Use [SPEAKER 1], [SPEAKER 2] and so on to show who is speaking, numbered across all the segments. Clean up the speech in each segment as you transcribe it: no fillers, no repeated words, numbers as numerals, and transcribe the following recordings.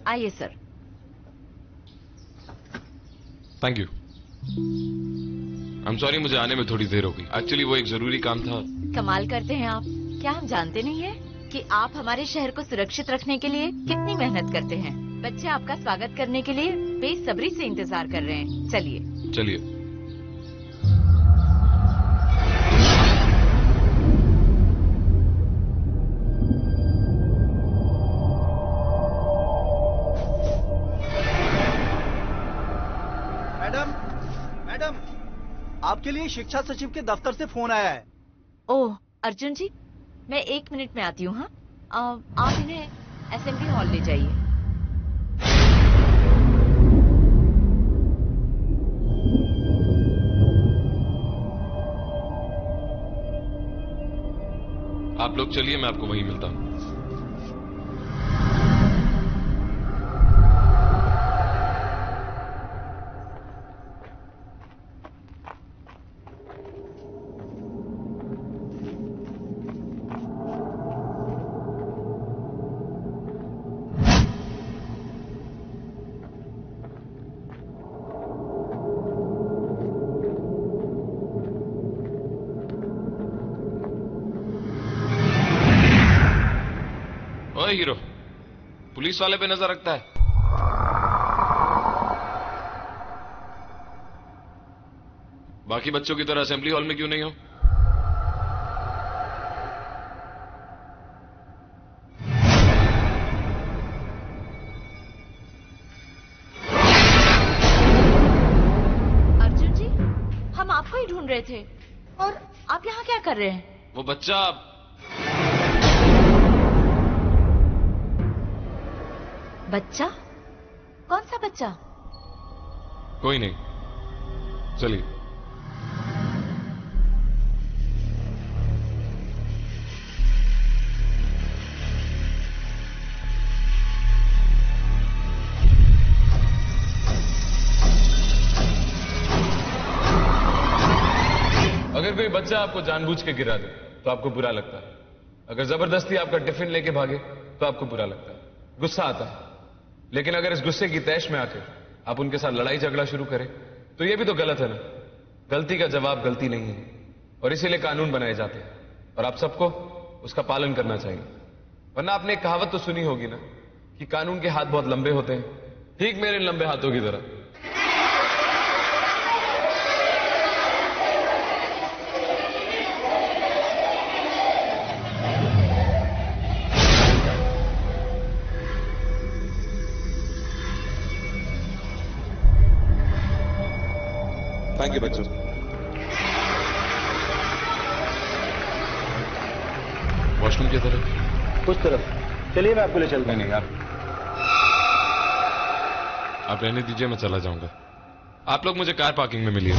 [SPEAKER 1] आइए sir.
[SPEAKER 2] Thank you. I am sorry, मुझे आने में थोड़ी देर हो गई। एक्चुअली वो एक जरूरी काम था।
[SPEAKER 1] कमाल करते हैं आप। क्या हम जानते नहीं है कि आप हमारे शहर को सुरक्षित रखने के लिए कितनी मेहनत करते हैं। बच्चे आपका स्वागत करने के लिए बेसब्री से इंतजार कर रहे हैं। चलिए
[SPEAKER 2] चलिए।
[SPEAKER 3] मैडम, आपके लिए शिक्षा सचिव के दफ्तर से फोन आया है।
[SPEAKER 1] ओह अर्जुन जी, मैं 1 मिनट में आती हूँ। हाँ, आप इन्हें असेंबली हॉल ले जाइए।
[SPEAKER 2] आप लोग चलिए, मैं आपको वहीं मिलता हूँ। ओए हीरो, पुलिस वाले पे नजर रखता है। बाकी बच्चों की तरह असेंबली हॉल में क्यों नहीं हो?
[SPEAKER 1] अर्जुन जी, हम आपको ही ढूंढ रहे थे। और आप यहाँ क्या कर रहे हैं?
[SPEAKER 2] वो बच्चा
[SPEAKER 1] बच्चा? कौन सा बच्चा?
[SPEAKER 2] कोई नहीं, चलिए। अगर कोई बच्चा आपको जानबूझ के गिरा दे तो आपको बुरा लगता है। अगर जबरदस्ती आपका टिफिन लेके भागे तो आपको बुरा लगता है, गुस्सा आता है। लेकिन अगर इस गुस्से की तैश में आके आप उनके साथ लड़ाई झगड़ा शुरू करें तो यह भी तो गलत है ना। गलती का जवाब गलती नहीं है, और इसीलिए कानून बनाए जाते हैं, और आप सबको उसका पालन करना चाहिए। वरना आपने एक कहावत तो सुनी होगी ना कि कानून के हाथ बहुत लंबे होते हैं, ठीक मेरे लंबे हाथों की तरह। थैंक यू बच्चों। वॉशरूम की तरफ?
[SPEAKER 3] उस तरफ चलिए, मैं आपको ले चलता हूं।
[SPEAKER 2] नहीं, आप रहने दीजिए, मैं चला जाऊंगा। आप लोग मुझे कार पार्किंग में मिलिए।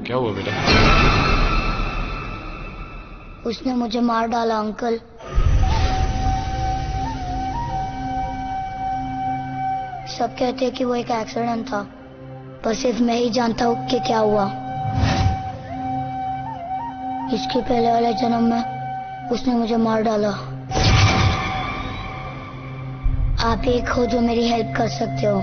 [SPEAKER 2] क्या हुआ बेटा?
[SPEAKER 4] उसने मुझे मार डाला अंकल। सब कहते हैं कि वो एक एक्सीडेंट था, पर सिर्फ मैं ही जानता हूँ कि क्या हुआ। इसके पहले वाले जन्म में उसने मुझे मार डाला। आप एक हो जो मेरी हेल्प कर सकते हो।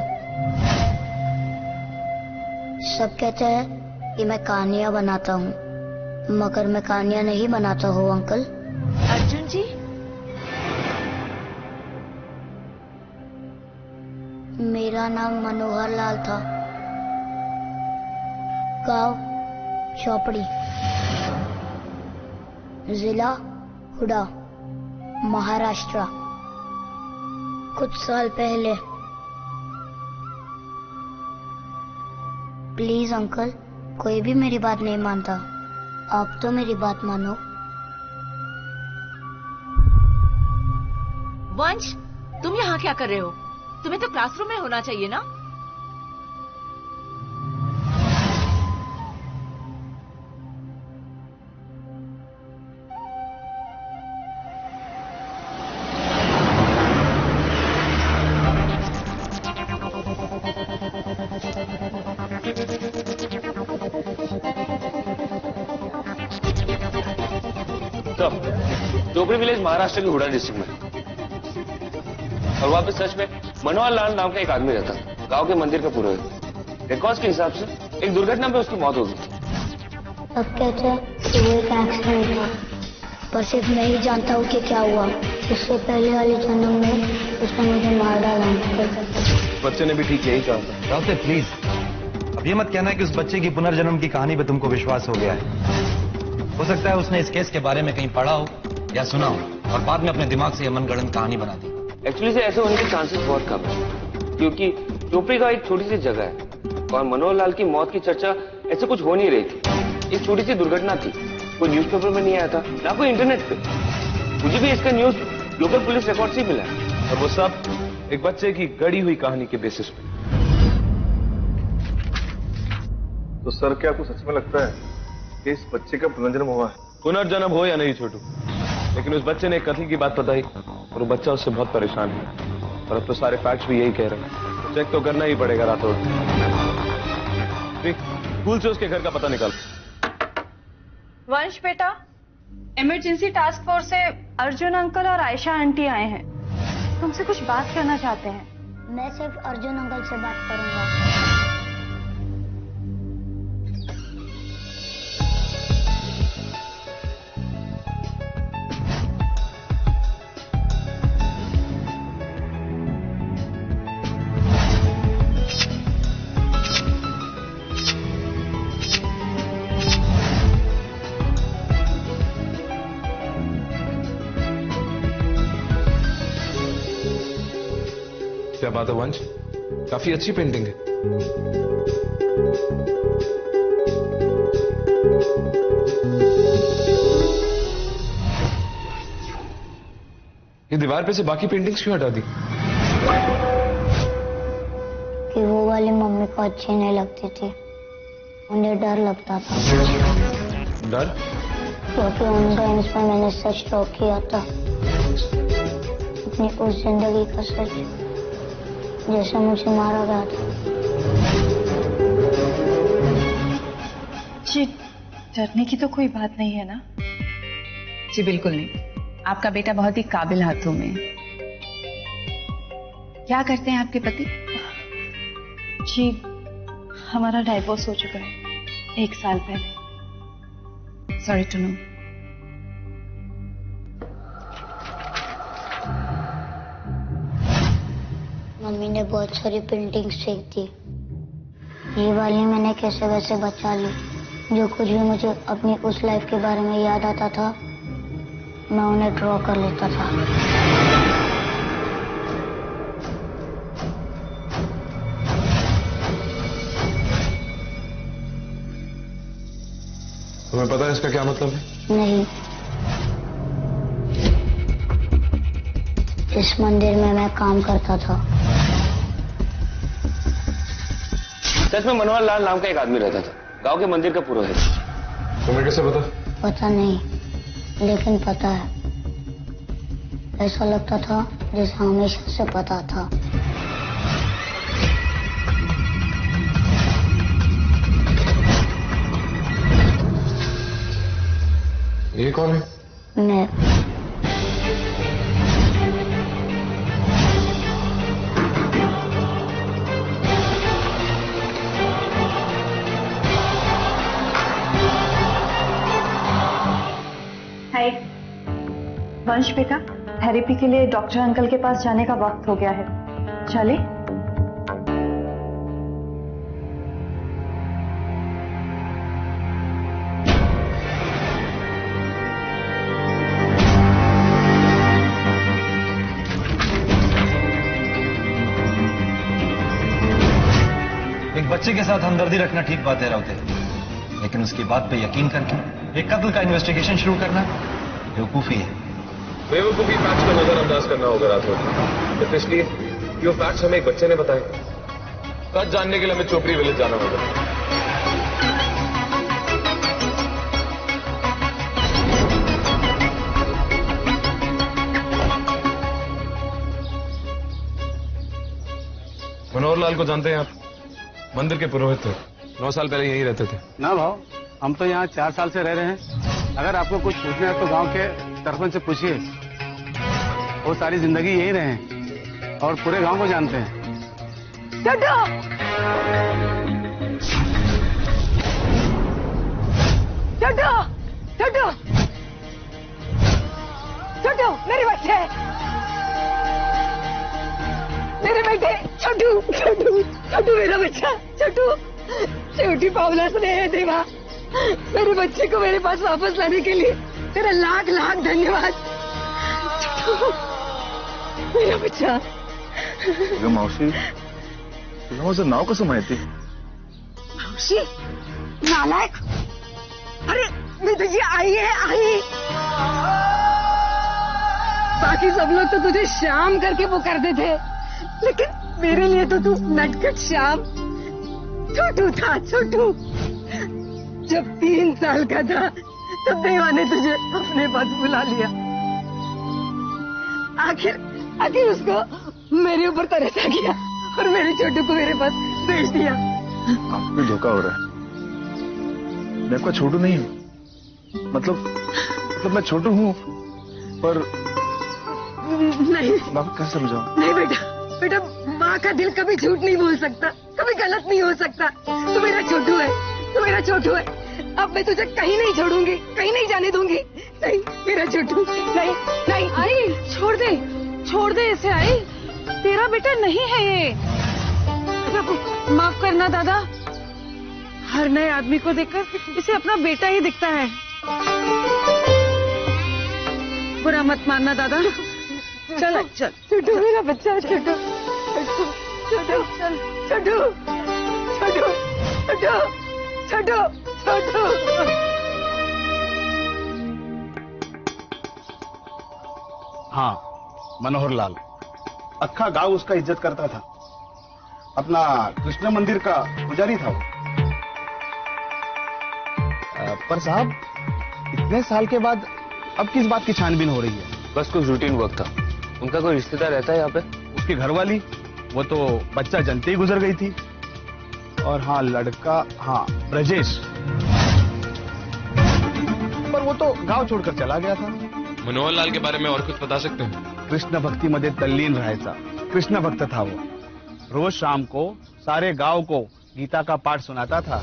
[SPEAKER 4] सब कहते हैं कि मैं कहानियां बनाता हूँ, मगर मैं कहानियां नहीं बनाता हूँ अंकल।
[SPEAKER 1] अर्जुन जी,
[SPEAKER 4] मेरा नाम मनोहर लाल था। गांव चौपड़ी, जिला हुडा, महाराष्ट्र। कुछ साल पहले। प्लीज अंकल, कोई भी मेरी बात नहीं मानता। आप तो मेरी बात मानो।
[SPEAKER 1] वंश, तुम यहाँ क्या कर रहे हो? तुम्हें तो क्लासरूम में होना चाहिए ना।
[SPEAKER 5] चोपड़ी विलेज महाराष्ट्र के हुडा डिस्ट्रिक्ट में, और वहां पे सच में मनोहर लाल नाम का एक आदमी रहता था, गांव के मंदिर का पुरोहित। रिकॉर्ड्स के हिसाब से एक दुर्घटना में उसकी मौत हो गई थी।
[SPEAKER 4] सब कहते हैं कि वो एक एक्सीडेंट था, पर सिर्फ मैं ही जानता हूँ कि क्या हुआ। इससे पहले वाले जन्म में उसने मुझे मार डाला।
[SPEAKER 2] बच्चे ने भी ठीक यही कहा था।
[SPEAKER 6] राउते प्लीज, अब ये मत कहना कि उस बच्चे की पुनर्जन्म की कहानी पे तुमको विश्वास हो गया है। हो सकता है उसने इस केस के बारे में कहीं पढ़ा हो या सुना हो और बाद में अपने दिमाग से ये मनगढ़ंत कहानी बना दी।
[SPEAKER 5] एक्चुअली से ऐसे होने के चांसेस बहुत कम है, क्योंकि चोपड़ी का एक छोटी सी जगह है और मनोहर लाल की मौत की चर्चा ऐसे कुछ हो नहीं रही थी। एक छोटी सी दुर्घटना थी, कोई न्यूज़पेपर में नहीं आया था, ना कोई इंटरनेट पे। मुझे भी इसका न्यूज लोकल पुलिस रिकॉर्ड से ही मिला है,
[SPEAKER 2] और वो सब एक बच्चे की गढ़ी हुई कहानी के बेसिस पे।
[SPEAKER 7] तो सर, क्या आपको सच में लगता है कि इस बच्चे का पुनर्जन्म हुआ है?
[SPEAKER 2] पुनर्जन्म हो या नहीं छोटू, लेकिन उस बच्चे ने एक कथी की बात बताई और वो बच्चा उससे बहुत परेशान है। और अब तो सारे फैक्ट्स भी यही कह रहे हैं, तो चेक तो करना ही पड़ेगा रातों। स्कूल से उसके घर का पता निकाल।
[SPEAKER 8] वंश बेटा, इमरजेंसी टास्क फोर्स से अर्जुन अंकल और आयशा आंटी आए हैं, तुमसे कुछ बात करना चाहते हैं।
[SPEAKER 4] मैं सिर्फ अर्जुन अंकल से बात करूंगा।
[SPEAKER 2] क्या बात है वंश, काफी अच्छी पेंटिंग है। ये दीवार पे से बाकी पेंटिंग्स क्यों हटा दी?
[SPEAKER 4] कि वो वाली मम्मी को अच्छी नहीं लगती थी, उन्हें डर लगता था।
[SPEAKER 2] डर?
[SPEAKER 4] क्योंकि उन टाइम्स में मैंने सच टॉक किया था, अपनी उस जिंदगी का सच, जैसे मुझे मारा गया था।
[SPEAKER 8] जी, डरने की तो कोई बात नहीं है ना।
[SPEAKER 9] जी बिल्कुल नहीं, आपका बेटा बहुत ही काबिल हाथों में है। क्या करते हैं आपके पति?
[SPEAKER 8] जी, हमारा डाइवोर्स हो चुका है 1 साल पहले।
[SPEAKER 9] Sorry to know.
[SPEAKER 4] मम्मी ने बहुत सारी पेंटिंग्स फेंक दी। ये वाली मैंने कैसे वैसे बचा ली। जो कुछ भी मुझे अपनी उस लाइफ के बारे में याद आता था, मैं उन्हें ड्रॉ कर लेता था।
[SPEAKER 2] तुम्हें पता है इसका क्या मतलब है?
[SPEAKER 4] नहीं, इस मंदिर में मैं काम करता था।
[SPEAKER 5] सच में मनोहर लाल नाम का एक आदमी रहता था, गांव के मंदिर का पुरोहित।
[SPEAKER 2] तुम्हें कैसे पता?
[SPEAKER 4] पता नहीं, लेकिन पता है। ऐसा लगता था जैसे हमेशा से पता था।
[SPEAKER 2] ये कौन है?
[SPEAKER 4] मैं।
[SPEAKER 8] हाय वंश बेटा, थेरेपी के लिए डॉक्टर अंकल के पास जाने का वक्त हो गया है, चले?
[SPEAKER 6] एक बच्चे के साथ हमदर्दी रखना ठीक बात है राउते, लेकिन उसकी बात पे यकीन करके एक कत्ल का इन्वेस्टिगेशन शुरू करना बेवकूफी है।
[SPEAKER 2] बेवकूफी फैक्ट्स को नजरअंदाज करना होगा राठौर। तो इसलिए कि वो फैक्ट्स हमें एक बच्चे ने बताए। सच जानने के लिए हमें चोपड़ी विलेज जाना होगा। मनोहर लाल को जानते हैं आप? मंदिर के पुरोहित थे, 9 साल पहले यहीं रहते थे।
[SPEAKER 10] ना भाव, हम तो यहाँ 4 साल से रह रहे हैं। अगर आपको कुछ पूछना है तो गांव के सरपंच से पूछिए। वो सारी जिंदगी यहीं रहे हैं और पूरे गांव को जानते हैं।
[SPEAKER 8] छोटू! छोटू! छोटू! छोटू, मेरे बच्चे, मेरे बेटे, छोटू, छोटू, छोटू मेरा बच्चा, छोटू, छोटी पावला सुने है देवा, मेरे बच्चे को मेरे पास वापस लाने के लिए तेरा लाख लाख धन्यवाद। छोटू, मेरा बच्चा।
[SPEAKER 7] मावशी, तुला माझं नाव कसं माहिती?
[SPEAKER 8] मावशी? नालायक! अरे मैं तुझी आई है, आई। बाकी सब लोग तो तुझे श्याम करके पुकारते थे, लेकिन मेरे लिए तो तू नटखट श्याम छोटू था। छोटू, जब 3 साल का था तब देवा ने तुझे अपने पास बुला लिया। आखिर उसको मेरे ऊपर तरस आ गया और मेरे छोटू को मेरे पास भेज दिया।
[SPEAKER 7] आपने धोखा हो रहा है। मैं आपका छोटू नहीं हूँ। मतलब मैं छोटू हूँ, पर
[SPEAKER 8] नहीं,
[SPEAKER 7] मैं आपको कैसे समझाऊं?
[SPEAKER 8] नहीं बेटा, माँ का दिल कभी झूठ नहीं बोल सकता, कभी गलत नहीं हो सकता। तू मेरा छोटू है, तू मेरा छोटू है। अब मैं तुझे कहीं नहीं छोड़ूंगी, कहीं नहीं जाने दूंगी। नहीं मेरा छोटू, नहीं नहीं। आई, छोड़ दे इसे। आई, तेरा बेटा नहीं है ये। माफ करना दादा, हर नए आदमी को देखकर इसे अपना बेटा ही दिखता है। बुरा मत मानना दादा। चल चल, छोटू मेरा बच्चा, छोटू, छोटू, छोटू, छोटू, छोटू, छोटू।
[SPEAKER 10] हाँ, मनोहर लाल, अक्खा गांव उसका इज्जत करता था। अपना कृष्ण मंदिर का पुजारी था वो। पर साहब, इतने साल के बाद अब किस बात की छानबीन हो रही है?
[SPEAKER 5] बस कुछ रूटीन वर्क था। उनका कोई रिश्तेदार रहता है यहाँ पे?
[SPEAKER 10] उसकी घरवाली, वो तो बच्चा जनते ही गुजर गई थी। और हाँ, लड़का, हाँ ब्रजेश, पर वो तो गांव छोड़कर चला गया था।
[SPEAKER 2] मनोहर लाल के बारे में और कुछ बता सकते हैं?
[SPEAKER 10] कृष्ण भक्ति मध्ये तल्लीन राहायचा, कृष्ण भक्त था वो। रोज शाम को सारे गांव को गीता का पाठ सुनाता था।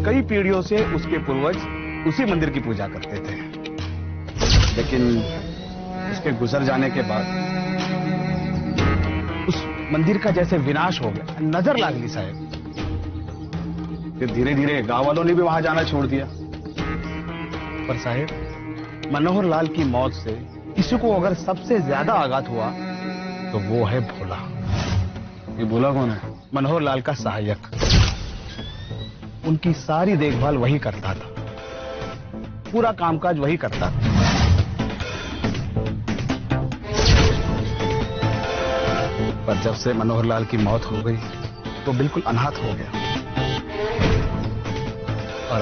[SPEAKER 10] कई पीढ़ियों से उसके पूर्वज उसी मंदिर की पूजा करते थे, लेकिन उसके गुजर जाने के बाद उस मंदिर का जैसे विनाश हो गया, नजर लागली साहब। फिर धीरे धीरे गांव वालों ने भी वहां जाना छोड़ दिया। पर साहब, मनोहर लाल की मौत से किसी को अगर सबसे ज्यादा आघात हुआ तो वो है भोला। ये भोला कौन है? मनोहर लाल का सहायक। उनकी सारी देखभाल वही करता था, पूरा कामकाज वही करता था। पर जब से मनोहर लाल की मौत हो गई तो बिल्कुल अनाथ हो गया। और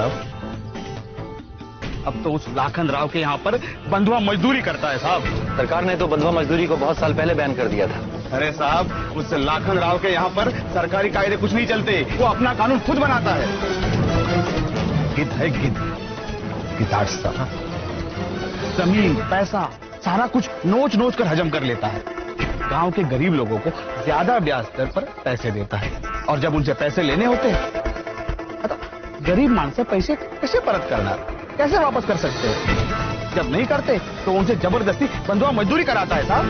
[SPEAKER 10] अब तो उस लाखन राव के यहाँ पर बंधुआ मजदूरी करता है साहब।
[SPEAKER 6] सरकार ने तो बंधुआ मजदूरी को बहुत साल पहले बैन कर दिया था।
[SPEAKER 10] अरे साहब, उस लाखन राव के यहाँ पर सरकारी कायदे कुछ नहीं चलते, वो अपना कानून खुद बनाता है। गिद्ध है गिद्ध, गिद्धाड़ सा। जमीन, पैसा, सारा कुछ नोच नोच कर हजम कर लेता है। गांव के गरीब लोगों को ज्यादा ब्याज दर पर पैसे देता है, और जब उनसे पैसे लेने होते हैं तो गरीब मान से पैसे कैसे परत करना, कैसे वापस कर सकते हैं? जब नहीं करते तो उनसे जबरदस्ती बंधुआ मजदूरी कराता है साहब।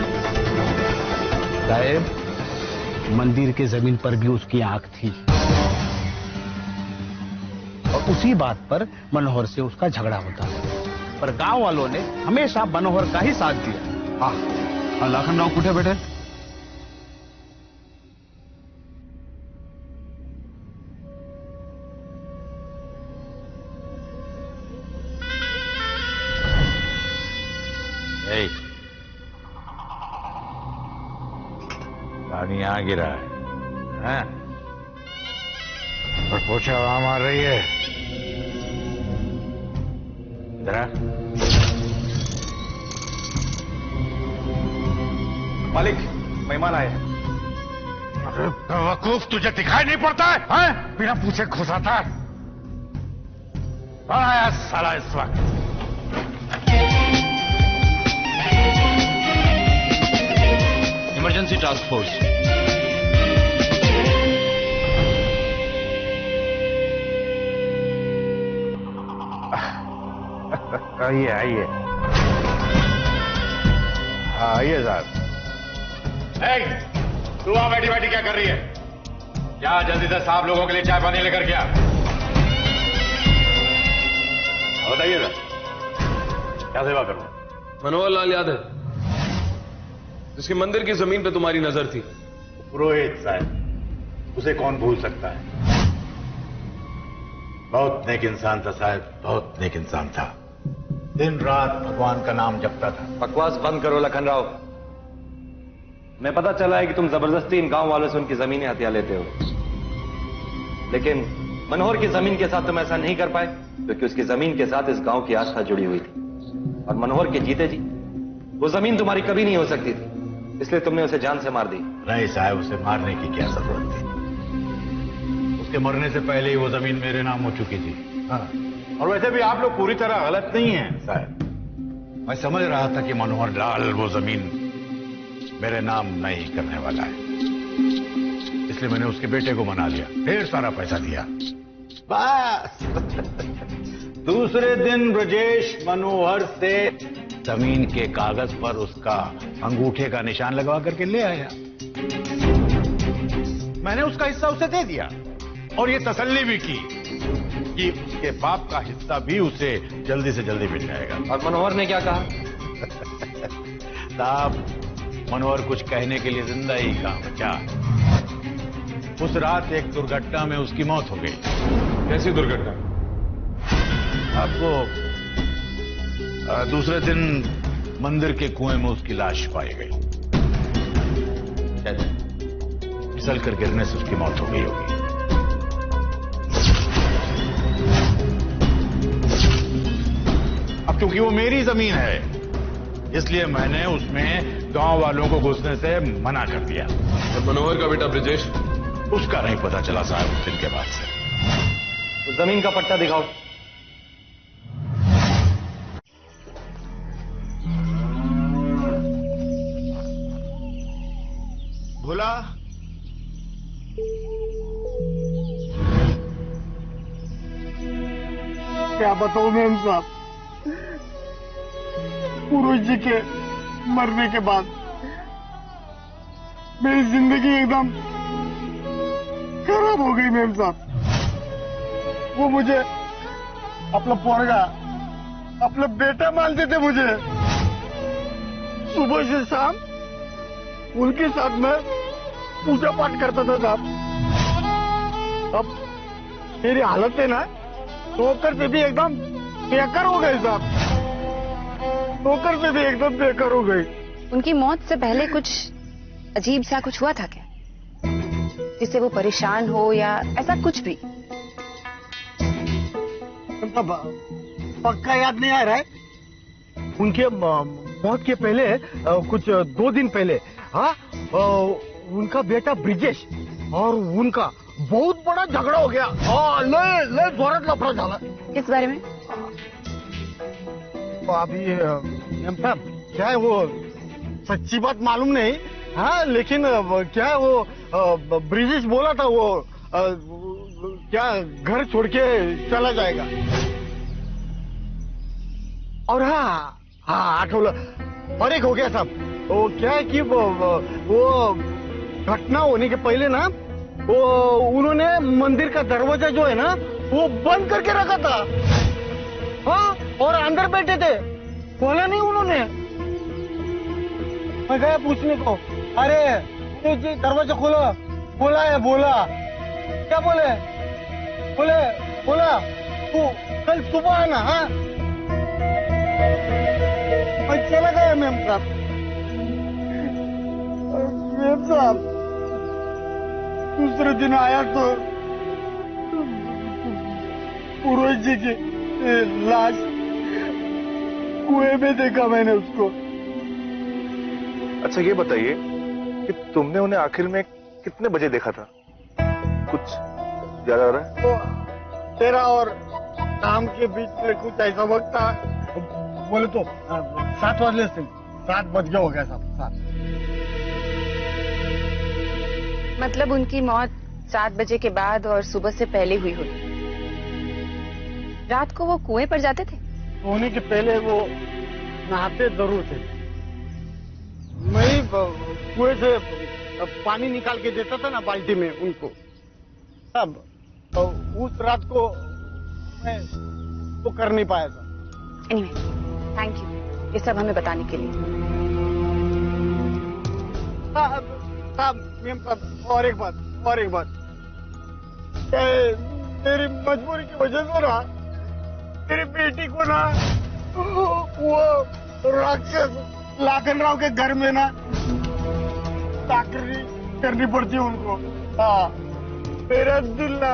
[SPEAKER 10] मंदिर के जमीन पर भी उसकी आंख थी, और उसी बात पर मनोहर से उसका झगड़ा होता, पर गांव वालों ने हमेशा मनोहर का ही साथ दिया। हाँ, लाखन राव कुठे बैठे?
[SPEAKER 11] पानी यहाँ गिरा है, और पोछा वहां मार रही है। इधर आ।
[SPEAKER 10] मालिक, मेहमान आए।
[SPEAKER 11] अरे बेवकूफ, तुझे दिखाई नहीं पड़ता है? हैं? बिना पूछे घुसाता है। कौन आया साला इस वक्त?
[SPEAKER 6] Emergency task force.
[SPEAKER 11] आइए आइए आइए साहब।
[SPEAKER 10] तू वहां बैठी बैठी क्या कर रही है? क्या जल्दी से साहब लोगों के लिए चाय पानी लेकर क्या? बताइएगा, क्या सेवा करूं?
[SPEAKER 2] मनोहर लाल याद है, जिसके मंदिर की जमीन पे तुम्हारी नजर थी?
[SPEAKER 11] पुरोहित साहब, उसे कौन भूल सकता है? बहुत नेक इंसान था साहब, बहुत नेक इंसान था। दिन रात भगवान का नाम जपता था।
[SPEAKER 6] बकवास बंद करो लखन राव। मैं पता चला है कि तुम जबरदस्ती इन गांव वालों से उनकी जमीनें हथिया लेते हो, लेकिन मनोहर की जमीन के साथ तुम ऐसा नहीं कर पाए क्योंकि उसकी जमीन के साथ इस गांव की आस्था जुड़ी हुई थी, और मनोहर के जीते जी वो जमीन तुम्हारी कभी नहीं हो सकती थी, इसलिए तुमने उसे जान से मार दी।
[SPEAKER 11] नहीं साहब, उसे मारने की क्या जरूरत थी? उसके मरने से पहले ही वो जमीन मेरे नाम हो चुकी थी। हाँ, और वैसे भी आप लोग पूरी तरह गलत नहीं हैं साहब। मैं समझ रहा था कि मनोहर लाल वो जमीन मेरे नाम नहीं करने वाला है, इसलिए मैंने उसके बेटे को मना लिया, ढेर सारा पैसा दिया। बस दूसरे दिन ब्रजेश मनोहर से जमीन के कागज पर उसका अंगूठे का निशान लगवा करके ले आया। मैंने उसका हिस्सा उसे दे दिया और ये तसल्ली भी की कि उसके बाप का हिस्सा भी उसे जल्दी से जल्दी मिल जाएगा।
[SPEAKER 6] और मनोहर ने क्या कहा?
[SPEAKER 11] साहब, मनोहर कुछ कहने के लिए जिंदा ही कहा बचा। उस रात एक दुर्घटना में उसकी मौत हो गई।
[SPEAKER 2] कैसी दुर्घटना?
[SPEAKER 11] आपको दूसरे दिन मंदिर के कुएं में उसकी लाश पाई गई। फिसल कर गिरने से उसकी मौत हो गई होगी। अब क्योंकि वो मेरी जमीन है, इसलिए मैंने उसमें गांव वालों को घुसने से मना कर दिया।
[SPEAKER 2] और मनोहर का बेटा ब्रजेश?
[SPEAKER 11] उसका नहीं पता चला साहब उस दिन के बाद से।
[SPEAKER 6] उस जमीन का पट्टा दिखाओ।
[SPEAKER 11] बोला
[SPEAKER 12] क्या बताऊं मैम साहब, पुरुष जी के मरने के बाद मेरी जिंदगी एकदम खराब हो गई मैम साहब। वो मुझे अपना पोरगा, अपना बेटा मानते थे मुझे। सुबह से शाम उनके साथ मैं पूजा पाठ करता था साहब। अब मेरी हालत है ना, ठोकर से भी एकदम बेकार हो गई साहब, ठोकर से भी एकदम बेकार हो गई।
[SPEAKER 9] उनकी मौत से पहले कुछ अजीब सा कुछ हुआ था क्या, जिससे वो परेशान हो या ऐसा कुछ भी?
[SPEAKER 12] पक्का याद नहीं आ रहा है। उनके मौत के पहले कुछ 2 दिन पहले हाँ उनका बेटा ब्रिजेश और उनका बहुत बड़ा झगड़ा हो गया। ले जोरात लफड़ा झाला।
[SPEAKER 9] किस बारे में?
[SPEAKER 12] तो अभी साहब क्या है वो सच्ची बात मालूम नहीं। हाँ लेकिन क्या है वो ब्रिजेश बोला था वो क्या घर छोड़ के चला जाएगा। और हाँ आठवलं और एक हो गया साहब। वो क्या है कि वो घटना होने के पहले ना वो उन्होंने मंदिर का दरवाजा जो है ना वो बंद करके रखा था। हाँ और अंदर बैठे थे, खोला नहीं उन्होंने। मैं गया पूछने को, अरे जी दरवाजा खोलो। बोला है बोला क्या बोले बोला तू कल सुबह आना। हाँ मैं चला गया मेम साहब। दूसरे दिन आया तो पुरोहित जी की लाश कुएं में देखा मैंने उसको।
[SPEAKER 7] अच्छा ये बताइए कि तुमने उन्हें आखिर में कितने बजे देखा था? कुछ याद आ रहा है?
[SPEAKER 12] तो तेरा और शाम के बीच में कुछ ऐसा वक्त था, बोले तो 7 बजे से 7 बज गया हो गया साहब। 7
[SPEAKER 9] मतलब उनकी मौत 7 बजे के बाद और सुबह से पहले हुई होगी। रात को वो कुएं पर जाते थे?
[SPEAKER 12] सोने के पहले वो नहाते जरूर थे। मैं कुएं से पानी निकाल के देता था ना बाल्टी में उनको। तब तो उस रात को मैं वो कर नहीं पाया था।
[SPEAKER 9] Anyway, थैंक यू ये सब हमें बताने के लिए।
[SPEAKER 12] मैम साहब और एक बात मेरी मजबूरी की वजह से ना मेरी बेटी को ना वो राक्षस लाखन राव के घर में ना चाकरी करनी पड़ती है उनको। हाँ मेरा दिल ना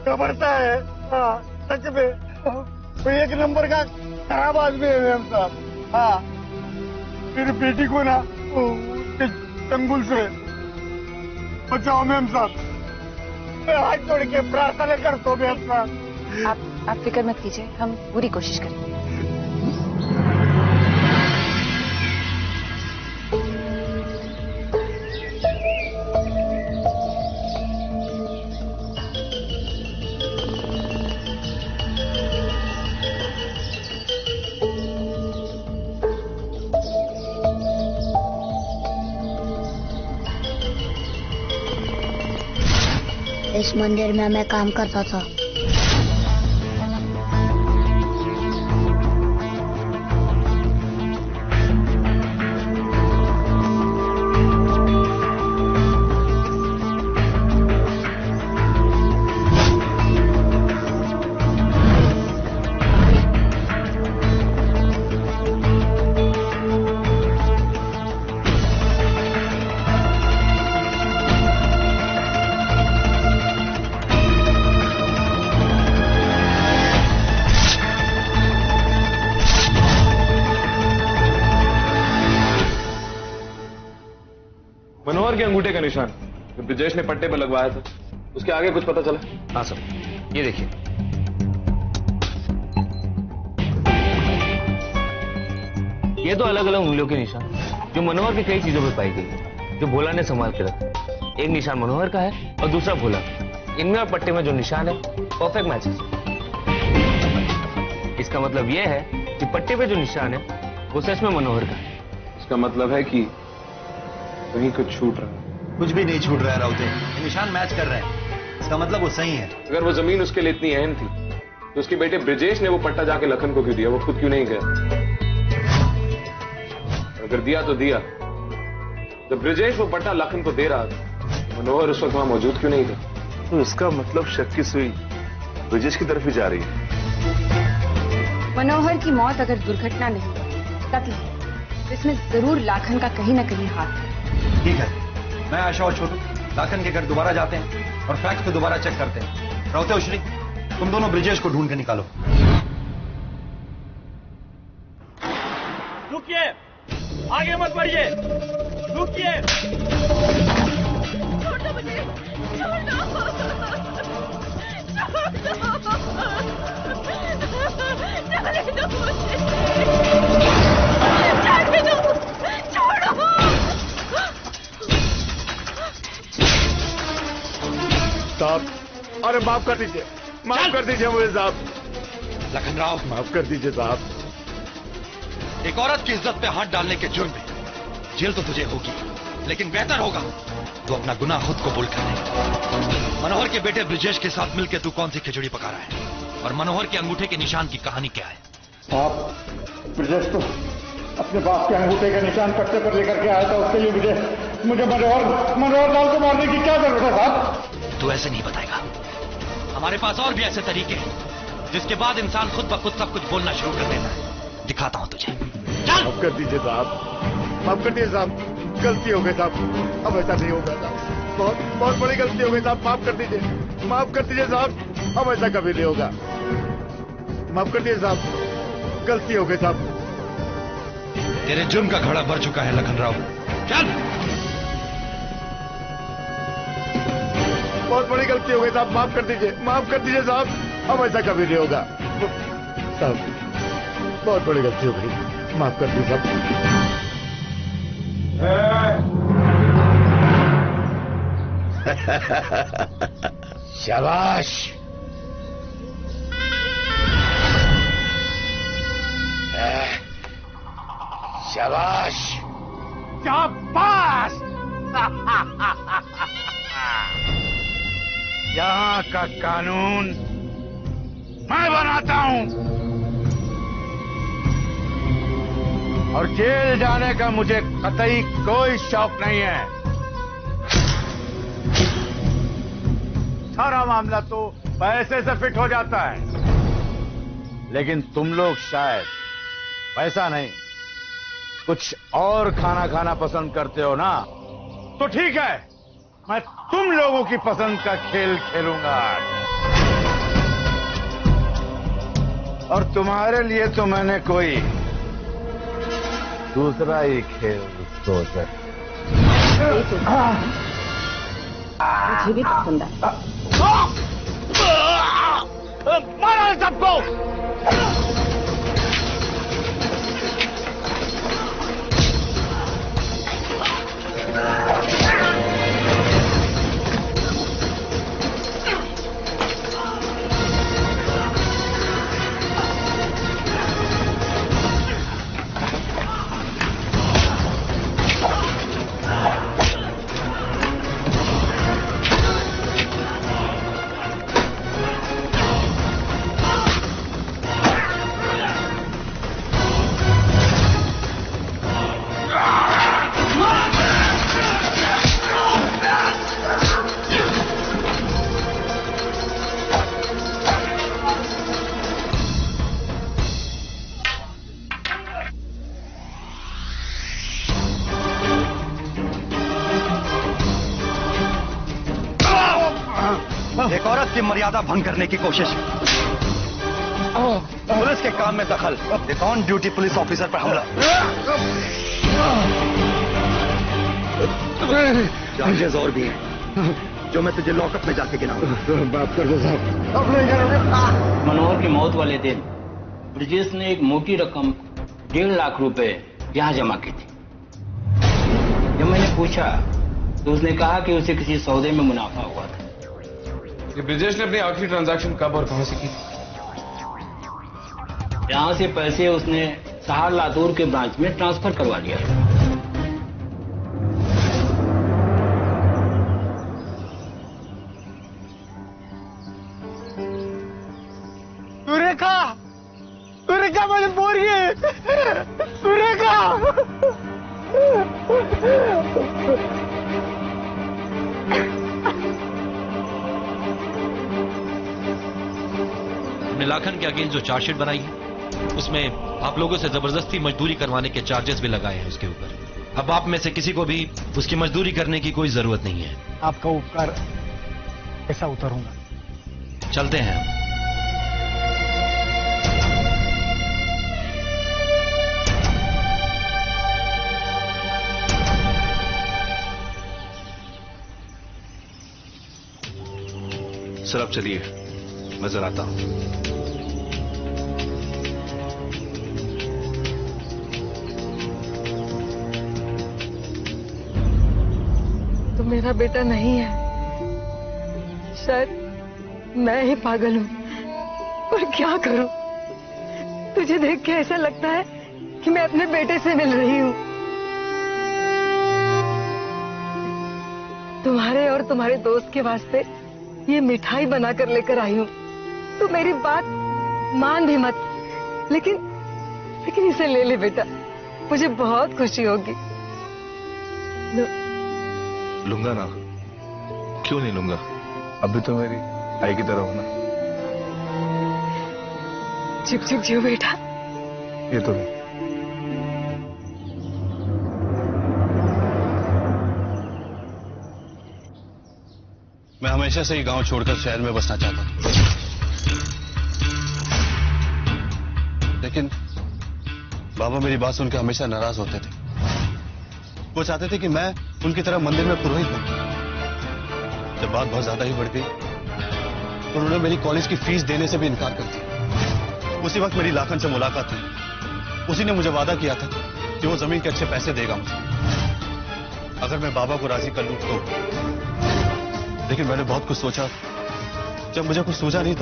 [SPEAKER 12] घबरता है। हाँ सच में वो 1 नंबर का खराब आदमी है मैम साहब। हाँ मेरी बेटी को ना चंगुल से बचाओ मैम साहब। मैं हाथ जोड़ के प्रार्थना करता हूँ मैम साहब।
[SPEAKER 9] आप फिक्र मत कीजिए, हम पूरी कोशिश करेंगे।
[SPEAKER 4] इस मंदिर में मैं काम करता था।
[SPEAKER 2] मनोहर के अंगूठे का निशान जो ब्रिजेश ने पट्टे पर लगवाया था, उसके आगे कुछ पता चला?
[SPEAKER 5] हाँ सर, ये देखिए। ये तो अलग अलग उंगलियों के निशान जो मनोहर की कई चीजों पर पाई गई, जो भोला ने संभाल के रखा। एक निशान मनोहर का है और दूसरा भोला। इनमें और पट्टे में जो निशान है परफेक्ट मैच है। इसका मतलब यह है कि पट्टे पे जो निशान है वो सच में मनोहर का है।
[SPEAKER 2] इसका मतलब है कि कहीं कुछ छूट रहा है।
[SPEAKER 11] कुछ भी नहीं छूट रहा है राउते, ये निशान मैच कर रहे हैं। इसका मतलब वो सही है।
[SPEAKER 2] अगर वो जमीन उसके लिए इतनी अहम थी तो उसके बेटे ब्रिजेश ने वो पट्टा जाके लखन को क्यों दिया? वो खुद क्यों नहीं गया? अगर दिया तो दिया, जब ब्रिजेश वो पट्टा लखन को दे रहा था, मनोहर उस वक्त वहां मौजूद क्यों नहीं था?
[SPEAKER 7] तो इसका मतलब शक की सुई ब्रिजेश की तरफ ही जा रही है।
[SPEAKER 9] मनोहर की मौत अगर दुर्घटना नहीं, कत्ल है, तो इसमें जरूर लाखन का कहीं ना कहीं हाथ है।
[SPEAKER 11] ठीक है, मैं आशा और छोटू लाखन के घर दोबारा जाते हैं और फैक्ट को दोबारा चेक करते हैं। राउते और श्री, तुम दोनों ब्रिजेश को ढूंढ के निकालो।
[SPEAKER 12] रुकिए, आगे मत बढ़िए, रुकिए।
[SPEAKER 13] छोड़ दो मुझे, छोड़ दो, जाने दो मुझे, जाने दो, छोड़ो।
[SPEAKER 12] साहब, अरे माफ कर दीजिए, माफ कर दीजिए मुझे साहब।
[SPEAKER 11] लखनराव,
[SPEAKER 12] माफ कर दीजिए साहब।
[SPEAKER 11] एक औरत की इज्जत पे हाथ डालने के जुर्म में जेल तो तुझे होगी, लेकिन बेहतर होगा तो अपना गुनाह खुद कबूल कर ले। मनोहर के बेटे ब्रिजेश के साथ मिलकर तू कौन सी खिचड़ी पका रहा है, और मनोहर के अंगूठे के निशान की कहानी क्या है?
[SPEAKER 12] साहब, ब्रिजेश तो अपने बाप के अंगूठे का निशान कट्टे पर लेकर के आया था, उसके लिए मुझे मनोहर लाल को मारने की क्या जरूरत है साहब?
[SPEAKER 11] तू ऐसे नहीं बताएगा, हमारे पास और भी ऐसे तरीके हैं जिसके बाद इंसान खुद ब खुद सब कुछ बोलना शुरू कर देता है। दिखाता हूं तुझे।
[SPEAKER 12] माफ कर दीजिए साहब, माफ कर दीजिए साहब, गलती हो गई साहब, अब ऐसा नहीं होगा साहब, बहुत बड़ी गलती हो गई साहब, माफ कर दीजिए साहब, अब ऐसा कभी नहीं होगा, माफ कर दीजिए साहब, गलती हो गई साहब।
[SPEAKER 11] तेरे जुर्म का घड़ा भर चुका है लखनराव, चल।
[SPEAKER 12] बहुत बड़ी गलती हो गई साहब, माफ कर दीजिए साहब, अब ऐसा कभी नहीं होगा साहब, बहुत बड़ी गलती हो गई, माफ कर दीजिए साहब।
[SPEAKER 11] शाबाश, शाबाश,
[SPEAKER 12] शाबाश।
[SPEAKER 11] यहाँ का कानून मैं बनाता हूँ, और जेल जाने का मुझे कतई कोई शौक नहीं है।
[SPEAKER 10] सारा मामला तो पैसे से फिट हो जाता है, लेकिन तुम लोग शायद पैसा नहीं कुछ और खाना पसंद करते हो ना, तो ठीक है, मैं तुम लोगों की पसंद का खेल खेलूंगा, और तुम्हारे लिए तो मैंने कोई दूसरा ही खेल सोचा।
[SPEAKER 8] मुझे भी पसंद है।
[SPEAKER 12] मारो सबको।
[SPEAKER 11] एक औरत की मर्यादा भंग करने की कोशिश, पुलिस के काम में दखल, एक ऑन ड्यूटी पुलिस ऑफिसर पर हमला, चार्जेस और भी हैं जो मैं तुझे लॉकअप में जाके गिनाऊंगा।
[SPEAKER 12] बात कर दो साहब, अब नहीं करोगे।
[SPEAKER 14] मनोहर की मौत वाले दिन ब्रिजेश ने एक मोटी रकम 1.5 लाख रुपए यहाँ जमा की थी। जब मैंने पूछा तो उसने कहा कि उसे किसी सौदे में मुनाफा हुआ था।
[SPEAKER 2] कि ब्रिजेश ने अपनी आखिरी ट्रांजैक्शन कब और कहां से की?
[SPEAKER 14] यहाँ से पैसे उसने सहार लातूर के ब्रांच में ट्रांसफर करवा लिया।
[SPEAKER 12] सुरेखा मजबूरी है, सुरेखा।
[SPEAKER 15] हमने लाखन के अगेंस्ट जो चार्जशीट बनाई है उसमें आप लोगों से जबरदस्ती मजदूरी करवाने के चार्जेस भी लगाए हैं उसके ऊपर। अब आप में से किसी को भी उसकी मजदूरी करने की कोई जरूरत नहीं है।
[SPEAKER 12] आपका उपकार कैसा उतरूंगा?
[SPEAKER 15] चलते हैं।
[SPEAKER 10] सर आप चलिए, मैं जरा आता हूं।
[SPEAKER 8] तो मेरा बेटा नहीं है, शायद मैं ही पागल हूँ। पर क्या करूं? तुझे देख के ऐसा लगता है कि मैं अपने बेटे से मिल रही हूँ। तुम्हारे और तुम्हारे दोस्त के वास्ते ये मिठाई बनाकर लेकर आई हूँ। तो मेरी बात मान भी मत, लेकिन इसे ले ले बेटा, मुझे बहुत खुशी होगी।
[SPEAKER 7] लूंगा ना, क्यों नहीं लूंगा? अभी तो मेरी आई की तरह हो ना।
[SPEAKER 8] चुप चुप जियो बेटा।
[SPEAKER 7] ये तो
[SPEAKER 10] मैं हमेशा से ही गांव छोड़कर शहर में बसना चाहता था, लेकिन बाबा मेरी बात सुनकर हमेशा नाराज होते थे। वो चाहते थे कि मैं उनकी तरह मंदिर में पुरोहित बनूं। जब बात बहुत ज्यादा ही बढ़ गई तो उन्होंने मेरी कॉलेज की फीस देने से भी इनकार कर दिया। उसी वक्त मेरी लाखन से मुलाकात हुई। उसी ने मुझे वादा किया था कि वो जमीन के अच्छे पैसे देगा मुझे अगर मैं बाबा को राजी कर लूं तो। लेकिन मैंने बहुत कुछ सोचा, जब मुझे कुछ सूझा नहीं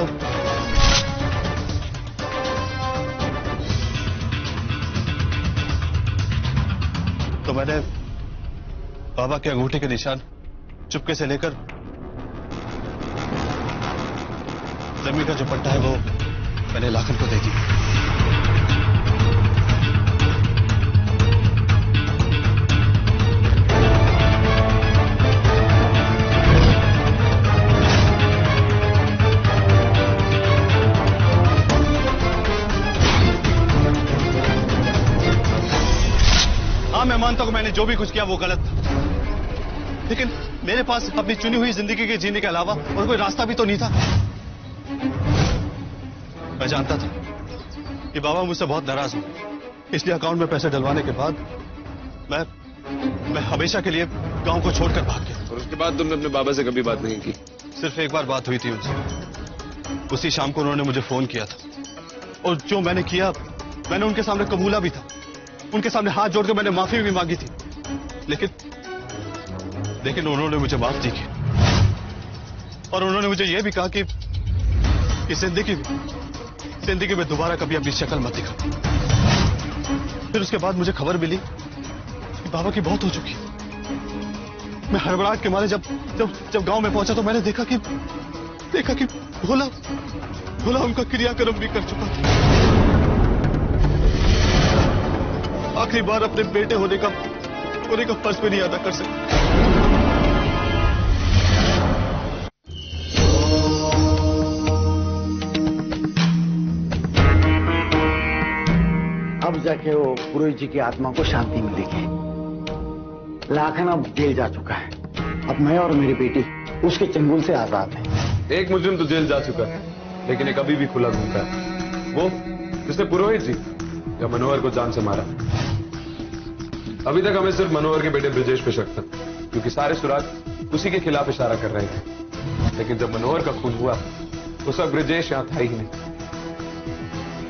[SPEAKER 10] तो मैंने बाबा के अंगूठे के निशान चुपके से लेकर जमीन का जो पट्टा है वो मैंने लाखन को दे दी। हाँ, मैं मानता हूं मैंने जो भी कुछ किया वो गलत था, लेकिन मेरे पास अपनी चुनी हुई जिंदगी के जीने के अलावा और कोई रास्ता भी तो नहीं था। मैं जानता था कि बाबा मुझसे बहुत नाराज हो, इसलिए अकाउंट में पैसे डलवाने के बाद मैं हमेशा के लिए गांव को छोड़कर भाग गया।
[SPEAKER 2] और उसके बाद तुमने अपने बाबा से कभी बात नहीं की?
[SPEAKER 10] सिर्फ एक बार बात हुई थी उनसे। उसी शाम को उन्होंने मुझे फोन किया था और जो मैंने किया मैंने उनके सामने कबूला भी था। उनके सामने हाथ जोड़कर मैंने माफी भी मांगी थी, लेकिन उन्होंने मुझे माफ नहीं किया। और उन्होंने मुझे यह भी कहा कि जिंदगी में दोबारा कभी अपनी शक्ल मत दिखा। फिर उसके बाद मुझे खबर मिली कि बाबा की मौत हो चुकी। मैं हड़बड़ाहट के मारे जब गांव में पहुंचा तो मैंने देखा कि भोला उनका क्रियाक्रम भी कर चुका था। आखिरी बार अपने बेटे होने का फर्ज भी नहीं अदा कर सका।
[SPEAKER 12] अब जाके वो पुरोहित जी की आत्मा को शांति मिलेगी। लाखन अब जेल जा चुका है। अब मैं और मेरी बेटी उसके चंगुल से आजाद हैं।
[SPEAKER 2] एक मुजरिम तो जेल जा चुका है, लेकिन एक अभी भी खुला घूमता है। वो जिसने पुरोहित जी या मनोहर को जान से मारा। अभी तक हमें सिर्फ मनोहर के बेटे ब्रिजेश पे शक था, क्योंकि सारे सुराग उसी के खिलाफ इशारा कर रहे थे। लेकिन जब मनोहर का खून हुआ उस वक्त ब्रिजेश यहां था ही नहीं।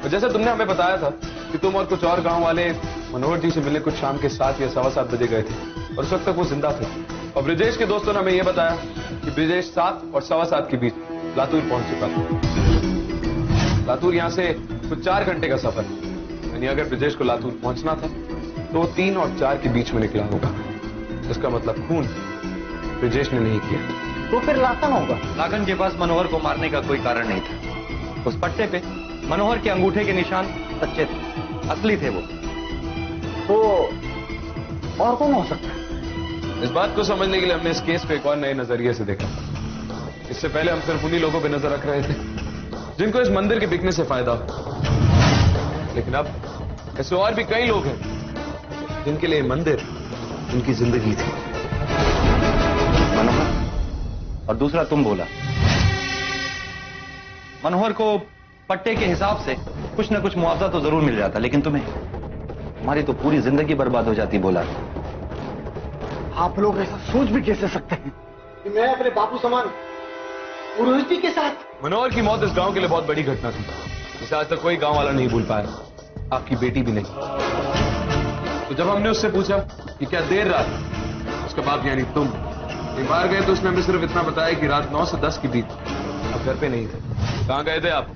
[SPEAKER 2] और जैसे तुमने हमें बताया था कि तुम और कुछ और गांव वाले मनोहर जी से मिलने कुछ शाम के 7 या 7:15 बजे गए थे और उस वक्त तक वो जिंदा थे। और ब्रिजेश के दोस्तों ने हमें यह बताया कि ब्रिजेश 7 और 7:15 के बीच लातूर पहुंच चुका था। लातूर यहां से कुछ 4 घंटे का सफर, यानी अगर ब्रिजेश को लातूर पहुंचना था तो 3 और 4 के बीच में निकला होगा। इसका मतलब खून ब्रिजेश ने नहीं किया।
[SPEAKER 12] तो फिर लाखन होगा।
[SPEAKER 6] लाखन के पास मनोहर को मारने का कोई कारण नहीं था। उस पट्टे पे मनोहर के अंगूठे के निशान सच्चे थे, असली थे वो।
[SPEAKER 12] तो और कौन हो सकता है?
[SPEAKER 2] इस बात को समझने के लिए हमने इस केस को एक और नए नजरिए से देखा। इससे पहले हम सिर्फ उन्हीं लोगों पे नजर रख रहे थे जिनको इस मंदिर के बिकने से फायदा हो, लेकिन अब ऐसे और भी कई लोग हैं जिनके लिए मंदिर उनकी जिंदगी थी।
[SPEAKER 6] मनोहर और दूसरा तुम बोला। मनोहर को पट्टे के हिसाब से कुछ न कुछ मुआवजा तो जरूर मिल जाता, लेकिन तुम्हें हमारी तो पूरी जिंदगी बर्बाद हो जाती। बोला
[SPEAKER 12] आप लोग ऐसा सोच भी कैसे सकते हैं कि मैं अपने बापू समान पुरोहित जी के साथ।
[SPEAKER 2] मनोहर की मौत इस गांव के लिए बहुत बड़ी घटना थी, जिसे आज तक कोई गांव वाला नहीं भूल पाया, आपकी बेटी भी नहीं। तो जब हमने उससे पूछा कि क्या देर रात, उसके बाद यानी तुम बाहर गए, तो उसने हमें सिर्फ इतना बताया कि रात 9 से 10 के बीच आप घर पे नहीं थे। कहाँ गए थे आप?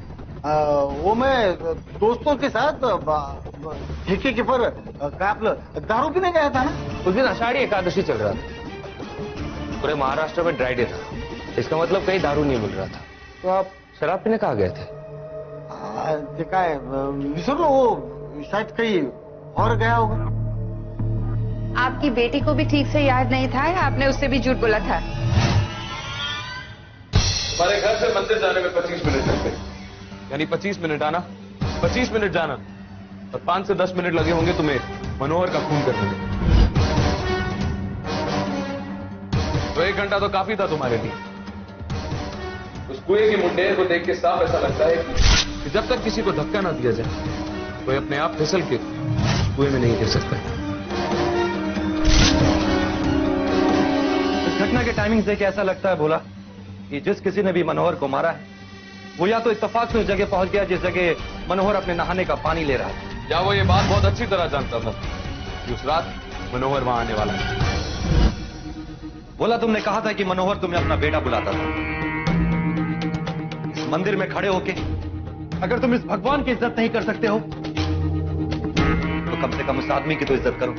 [SPEAKER 12] वो मैं दोस्तों के साथ ठेके के पर दारू पीने गया था ना।
[SPEAKER 5] उस दिन आषाढ़ी एकादशी चल रहा था, पूरे महाराष्ट्र में ड्राई डे था, इसका मतलब कहीं दारू नहीं मिल रहा था। तो आप शराब पीने कहाँ गए थे?
[SPEAKER 12] काय विसरलो, वो शायद कहीं और गया होगा।
[SPEAKER 9] आपकी बेटी को भी ठीक से याद नहीं था या आपने उससे भी झूठ बोला था?
[SPEAKER 2] हमारे घर से मंदिर जाने में 25 मिनट लगते, यानी 25 मिनट आना, 25 मिनट जाना, और 5 से 10 मिनट लगे होंगे तुम्हें मनोहर का खून करने में। तो 1 घंटा तो काफी था तुम्हारे लिए। उस कुएं के मुंडे को देख के साफ ऐसा लगता है कि जब तक किसी को धक्का ना दिया जाए, कोई अपने आप फिसल के कुएं में नहीं गिर सकता।
[SPEAKER 6] इस घटना के टाइमिंग देख के ऐसा लगता है भोला कि जिस किसी ने भी मनोहर को मारा है, वो या तो इत्तेफाक से उस जगह पहुंच गया जिस जगह मनोहर अपने नहाने का पानी ले रहा है,
[SPEAKER 2] या वो ये बात बहुत अच्छी तरह जानता था कि उस रात मनोहर वहां आने वाला है।
[SPEAKER 6] बोला तुमने कहा था कि मनोहर तुम्हें अपना बेटा बुलाता था। इस मंदिर में खड़े होके अगर तुम इस भगवान की इज्जत नहीं कर सकते हो, तो कम से कम उस आदमी की तो इज्जत करो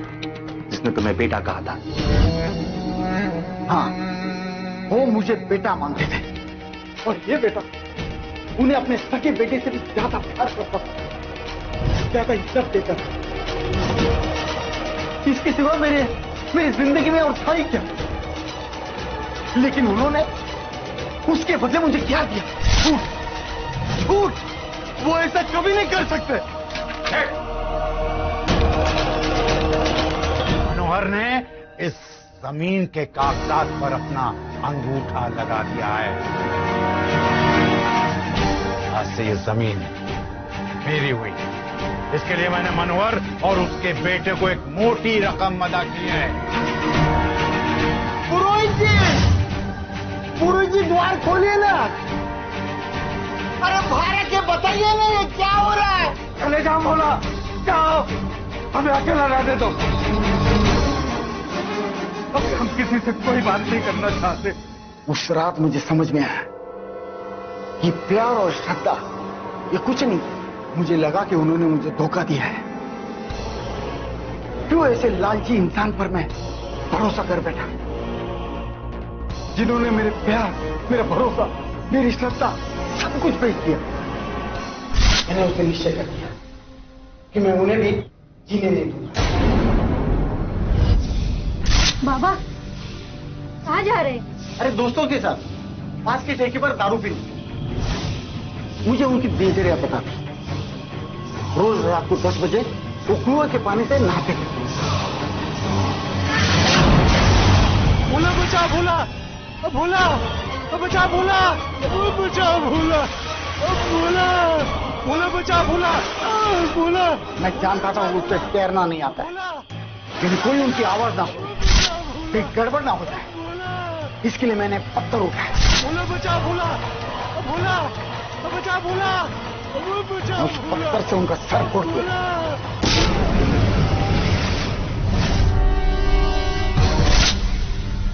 [SPEAKER 6] जिसने तुम्हें बेटा कहा था।
[SPEAKER 12] हाँ, वो मुझे बेटा मानते थे, और ये बेटा उन्हें अपने सगे बेटे से भी ज्यादा प्यार करता था, ज्यादा इज्जत देता था। इसके सिवा मेरी जिंदगी में और था ही क्या? लेकिन उन्होंने उसके बदले मुझे क्या दिया? झूठ। झूठ। वो ऐसा कभी नहीं कर सकते।
[SPEAKER 11] मनोहर ने इस जमीन के कागजात पर अपना अंगूठा लगा दिया है। आज से ये जमीन मेरी हुई। इसके लिए मैंने मनोहर और उसके बेटे को एक मोटी रकम अदा की है।
[SPEAKER 12] पुरोहित जी द्वार खोलिए ना। अरे बाहर के बताइए ना, ये क्या हो रहा है? चले जाओ बोला, जाओ, हमें अकेला रहने दो। अब हम किसी से कोई बात नहीं करना चाहते। उस रात मुझे समझ में आया कि प्यार और श्रद्धा ये कुछ नहीं। मुझे लगा कि उन्होंने मुझे धोखा दिया है। क्यों ऐसे लालची इंसान पर मैं भरोसा कर बैठा, जिन्होंने मेरे प्यार, मेरा भरोसा, मेरी श्रद्धा सब कुछ बेच दिया। मैंने उसे निश्चय कर दिया कि मैं उन्हें भी जीने नहीं दूंगा।
[SPEAKER 13] बाबा कहाँ जा रहे?
[SPEAKER 12] अरे दोस्तों के साथ पास के ठेके पर दारू पीने। मुझे उनकी दिनचर्या पता थी। रोज रात को 10 बजे वो कुएं के पानी से नहाते थे। भोला बचा भोला, भोला बचा भोला, बचा भोला, भोला, भोला बचा भोला, भोला। मैं जानता था उससे तैरना नहीं आता, लेकिन कोई उनकी आवाज ना हो, कोई गड़बड़ ना हो जाए, इसके लिए मैंने पत्थर उठाया। भोला बचा भोला, भोला बचा भोला, उस पत्थर से उनका सर फोड़ दिया।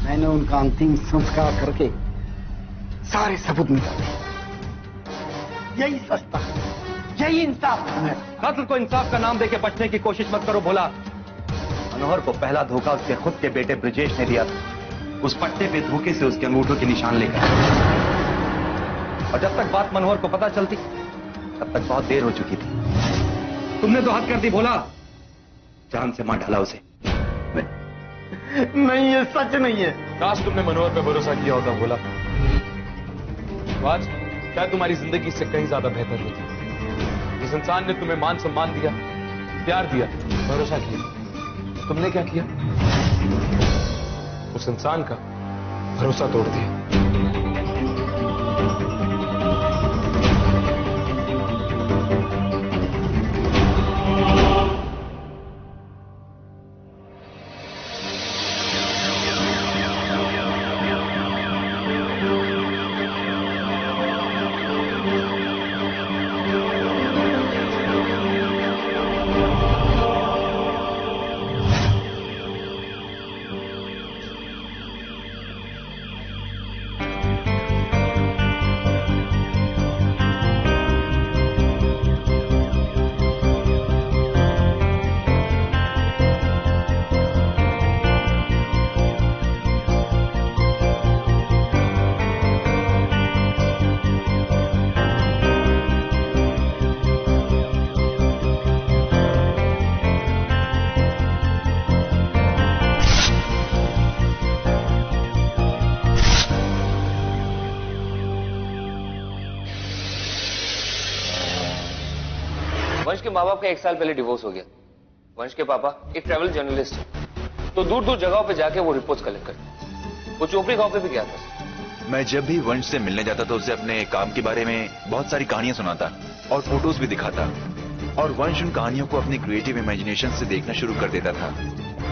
[SPEAKER 12] मैंने उनका अंतिम संस्कार करके सारे सबूत मिटा दिए। यही सस्ता, यही इंसाफ है।
[SPEAKER 6] कत्ल को इंसाफ का नाम देके बचने की कोशिश मत करो भोला। मनोहर को पहला धोखा उसके खुद के बेटे ब्रजेश ने दिया था, उस पट्टे पे धोखे से उसके अंगूठों के निशान लेकर। और जब तक बात मनोहर को पता चलती, तब तक बहुत देर हो चुकी थी। तुमने तो हद कर दी भोला, जान से मार डाला उसे।
[SPEAKER 12] नहीं, ये सच नहीं है।
[SPEAKER 2] काश तुमने मनोहर पे भरोसा किया होता भोला, तो आज शायद तुम्हारी जिंदगी इससे कहीं ज्यादा बेहतर होती। जिस इंसान ने तुम्हें मान सम्मान दिया, प्यार दिया, भरोसा किया, तुमने क्या किया? उस इंसान का भरोसा तोड़ दिया।
[SPEAKER 5] के माँ बाप का 1 साल पहले डिवोर्स हो गया। वंश के पापा एक ट्रैवल जर्नलिस्ट है, तो दूर दूर जगहों पे जाके वो रिपोर्ट्स कलेक्ट करते। वो चोपड़ी गांव पे भी गया था।
[SPEAKER 16] मैं जब भी वंश से मिलने जाता तो उसे अपने काम के बारे में बहुत सारी कहानियां सुनाता और फोटोज भी दिखाता, और वंश उन कहानियों को अपनी क्रिएटिव इमेजिनेशन से देखना शुरू कर देता था,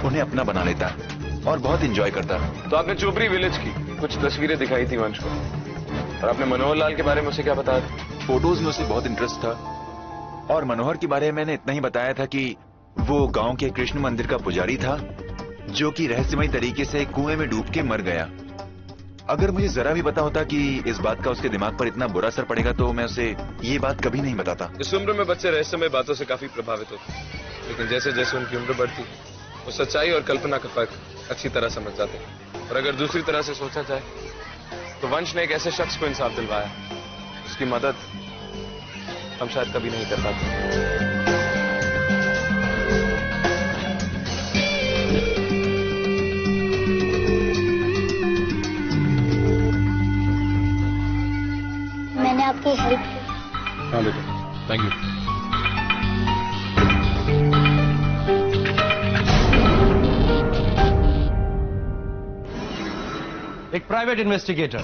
[SPEAKER 16] उन्हें अपना बना लेता और बहुत एंजॉय करता।
[SPEAKER 2] तो आपने चोपड़ी विलेज की कुछ तस्वीरें दिखाई थी वंश को, और आपने मनोहर लाल के बारे में उसे क्या बताया?
[SPEAKER 16] फोटोज में उसे बहुत इंटरेस्ट था, और मनोहर के बारे में मैंने इतना ही बताया था कि वो गांव के कृष्ण मंदिर का पुजारी था जो कि रहस्यमय तरीके से कुएं में डूब के मर गया। अगर मुझे जरा भी पता होता कि इस बात का उसके दिमाग पर इतना बुरा असर पड़ेगा तो मैं उसे ये बात कभी नहीं बताता।
[SPEAKER 2] इस उम्र में बच्चे रहस्यमय बातों से काफी प्रभावित होते हैं, लेकिन जैसे जैसे उनकी उम्र बढ़ती वो सच्चाई और कल्पना का फर्क अच्छी तरह समझ जाते हैं। और अगर दूसरी तरह से सोचा जाए तो वंश ने एक ऐसे शख्स को इंसाफ दिलवाया, उसकी मदद हम शायद कभी नहीं कर पाते।
[SPEAKER 4] मैंने आपकी हेल्प की।
[SPEAKER 2] हाँ बेटा, थैंक यू।
[SPEAKER 10] एक प्राइवेट इन्वेस्टिगेटर,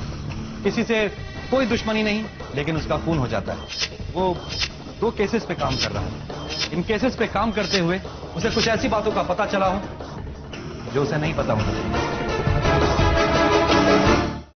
[SPEAKER 10] किसी से कोई दुश्मनी नहीं, लेकिन उसका खून हो जाता है। वो 2 केसेस पे काम कर रहा है। इन केसेस पे काम करते हुए उसे कुछ ऐसी बातों का पता चला हो जो उसे नहीं पता होना चाहिए।